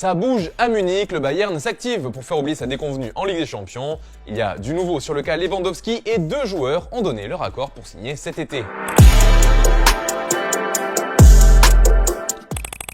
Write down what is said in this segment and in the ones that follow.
Ça bouge à Munich, le Bayern s'active pour faire oublier sa déconvenue en Ligue des Champions. Il y a du nouveau sur le cas Lewandowski et 2 joueurs ont donné leur accord pour signer cet été.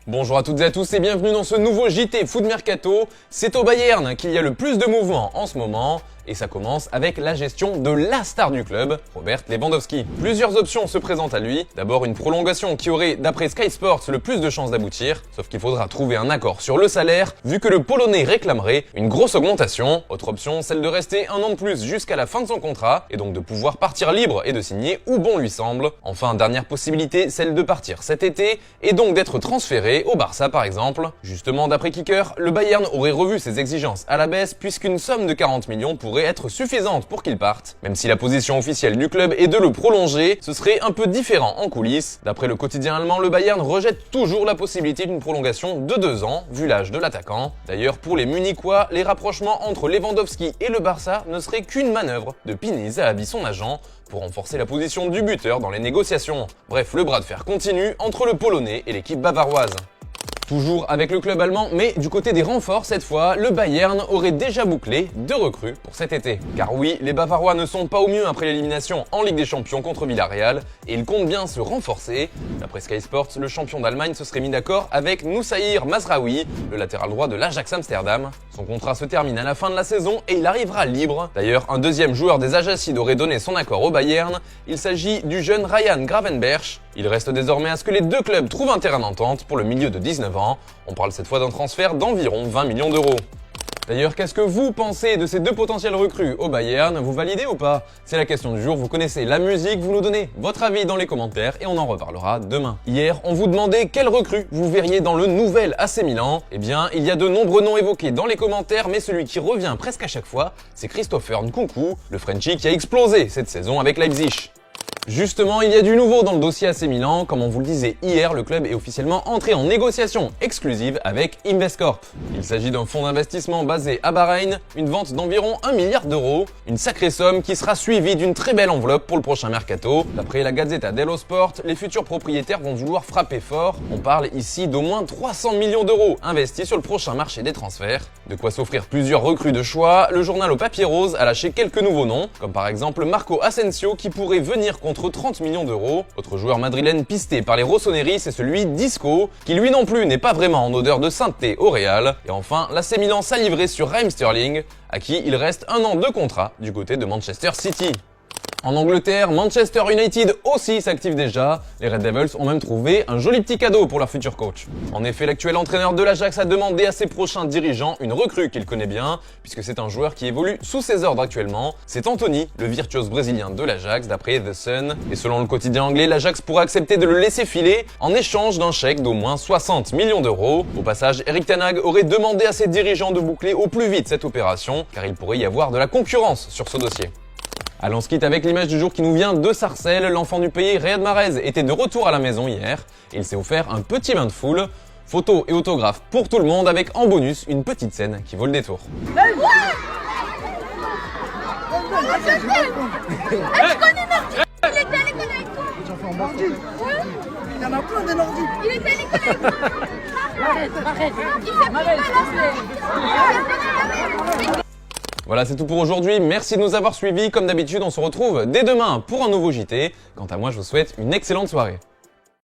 Bonjour à toutes et à tous et bienvenue dans ce nouveau JT Foot Mercato. C'est au Bayern qu'il y a le plus de mouvements en ce moment. Et ça commence avec la gestion de la star du club, Robert Lewandowski. Plusieurs options se présentent à lui. D'abord une prolongation qui aurait, d'après Sky Sports, le plus de chances d'aboutir. Sauf qu'il faudra trouver un accord sur le salaire, vu que le Polonais réclamerait une grosse augmentation. Autre option, celle de rester un an de plus jusqu'à la fin de son contrat, et donc de pouvoir partir libre et de signer où bon lui semble. Enfin, dernière possibilité, celle de partir cet été, et donc d'être transféré au Barça par exemple. Justement, d'après Kicker, le Bayern aurait revu ses exigences à la baisse, puisqu'une somme de 40 millions pourrait être suffisante pour qu'il parte. Même si la position officielle du club est de le prolonger, ce serait un peu différent en coulisses. D'après le quotidien allemand, le Bayern rejette toujours la possibilité d'une prolongation de 2 ans, vu l'âge de l'attaquant. D'ailleurs, pour les Munichois, les rapprochements entre Lewandowski et le Barça ne seraient qu'une manœuvre de Pini Zahavi, son agent, pour renforcer la position du buteur dans les négociations. Bref, le bras de fer continue entre le Polonais et l'équipe bavaroise. Toujours avec le club allemand, mais du côté des renforts cette fois, le Bayern aurait déjà bouclé 2 recrues pour cet été. Car oui, les Bavarois ne sont pas au mieux après l'élimination en Ligue des Champions contre Villarreal, et ils comptent bien se renforcer. D'après Sky Sports, le champion d'Allemagne se serait mis d'accord avec Noussaïr Mazraoui, le latéral droit de l'Ajax Amsterdam. Son contrat se termine à la fin de la saison et il arrivera libre. D'ailleurs, un deuxième joueur des Ajacides aurait donné son accord au Bayern. Il s'agit du jeune Ryan Gravenberch. Il reste désormais à ce que les deux clubs trouvent un terrain d'entente pour le milieu de 19 ans. On parle cette fois d'un transfert d'environ 20 millions d'euros. D'ailleurs, qu'est-ce que vous pensez de ces 2 potentiels recrues au Bayern? Vous validez ou pas? C'est la question du jour, vous connaissez la musique, vous nous donnez votre avis dans les commentaires et on en reparlera demain. Hier, on vous demandait quelle recrue vous verriez dans le nouvel AC Milan. Eh bien, il y a de nombreux noms évoqués dans les commentaires, mais celui qui revient presque à chaque fois, c'est Christopher Nkunku, le Frenchie qui a explosé cette saison avec Leipzig. Justement, il y a du nouveau dans le dossier AC Milan. Comme on vous le disait hier, le club est officiellement entré en négociation exclusive avec Investcorp. Il s'agit d'un fonds d'investissement basé à Bahreïn, une vente d'environ 1 milliard d'euros, une sacrée somme qui sera suivie d'une très belle enveloppe pour le prochain mercato. D'après la Gazzetta dello Sport, les futurs propriétaires vont vouloir frapper fort. On parle ici d'au moins 300 millions d'euros investis sur le prochain marché des transferts. De quoi s'offrir plusieurs recrues de choix. Le journal au papier rose a lâché quelques nouveaux noms, comme par exemple Marco Asensio qui pourrait venir contre 30 millions d'euros. Autre joueur madrilène pisté par les Rossoneri, c'est celui d'Isco, qui lui non plus n'est pas vraiment en odeur de sainteté au Real. Et enfin, l'AC Milan s'a livré sur Raheem Sterling, à qui il reste 1 an de contrat du côté de Manchester City. En Angleterre, Manchester United aussi s'active déjà. Les Red Devils ont même trouvé un joli petit cadeau pour leur futur coach. En effet, l'actuel entraîneur de l'Ajax a demandé à ses prochains dirigeants une recrue qu'il connaît bien, puisque c'est un joueur qui évolue sous ses ordres actuellement. C'est Anthony, le virtuose brésilien de l'Ajax, d'après The Sun. Et selon le quotidien anglais, l'Ajax pourrait accepter de le laisser filer en échange d'un chèque d'au moins 60 millions d'euros. Au passage, Erik ten Hag aurait demandé à ses dirigeants de boucler au plus vite cette opération, car il pourrait y avoir de la concurrence sur ce dossier. Allons, on se quitte avec l'image du jour qui nous vient de Sarcelles. L'enfant du pays, Riyad Mahrez, était de retour à la maison hier et il s'est offert un petit bain de foule. Photos et autographes pour tout le monde avec en bonus une petite scène qui vaut le détour. Il y en a plein des ordi. Il était à l'école avec moi. Arrête. Il fait plus mal à ce. Voilà, c'est tout pour aujourd'hui. Merci de nous avoir suivis. Comme d'habitude, on se retrouve dès demain pour un nouveau JT. Quant à moi, je vous souhaite une excellente soirée.